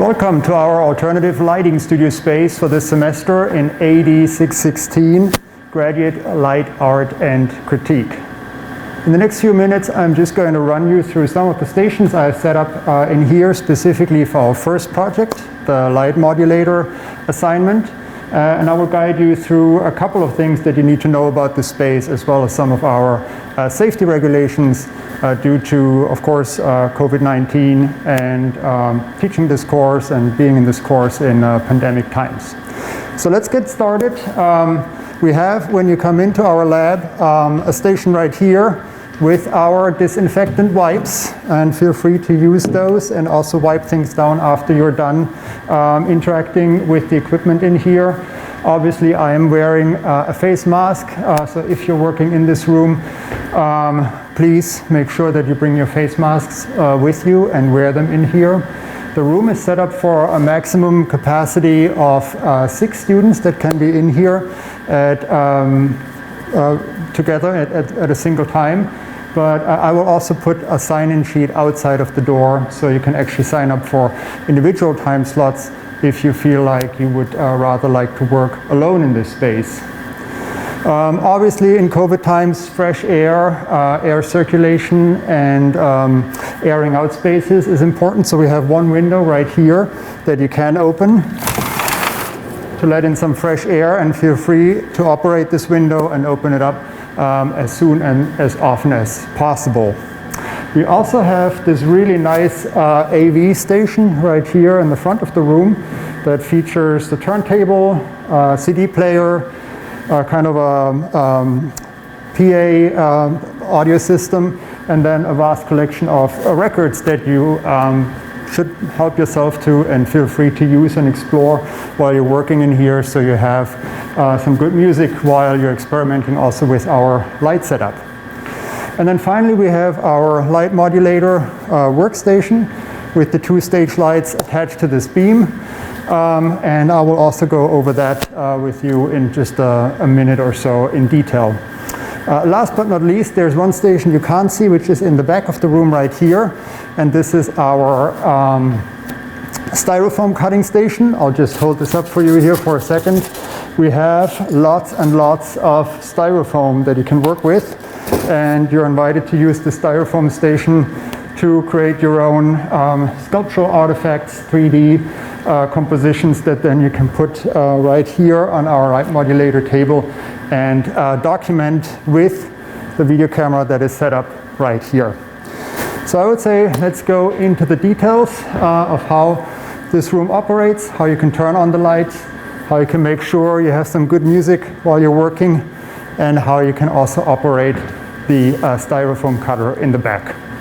Welcome to our alternative lighting studio space for this semester in AD 616, Graduate Light Art and Critique. In the next few minutes, I'm just going to run you through some of the stations I've set up in here specifically for our first project, the light modulator assignment. And I will guide you through a couple of things that you need to know about the space, as well as some of our safety regulations due to, of course, COVID-19 and teaching this course and being in this course in pandemic times. So let's get started. We have, when you come into our lab, a station right here with our disinfectant wipes, and feel free to use those and also wipe things down after you're done interacting with the equipment in here. Obviously, I am wearing a face mask, so if you're working in this room, please make sure that you bring your face masks with you and wear them in here. The room is set up for a maximum capacity of 6 students that can be in here together at a single time. But I will also put a sign-in sheet outside of the door, so you can actually sign up for individual time slots if you feel like you would rather like to work alone in this space. Obviously, in COVID times, fresh air, air circulation, and airing out spaces is important. So we have one window right here that you can open to let in some fresh air, and feel free to operate this window and open it up as soon and as often as possible. We also have this really nice AV station right here in the front of the room that features the turntable, CD player, kind of a PA audio system, and then a vast collection of records that you should help yourself to and feel free to use and explore while you're working in here, so you have some good music while you're experimenting also with our light setup. And then finally, we have our light modulator workstation with the 2 stage lights attached to this beam. And I will also go over that with you in just a minute or so in detail. Last but not least, there's one station you can't see, which is in the back of the room right here. And this is our styrofoam cutting station. I'll just hold this up for you here for a second. We have lots and lots of styrofoam that you can work with. And you're invited to use the styrofoam station to create your own sculptural artifacts, 3D compositions that then you can put right here on our light modulator table and document with the video camera that is set up right here. So I would say let's go into the details of how this room operates, how you can turn on the lights, how you can make sure you have some good music while you're working, and how you can also operate the styrofoam cutter in the back.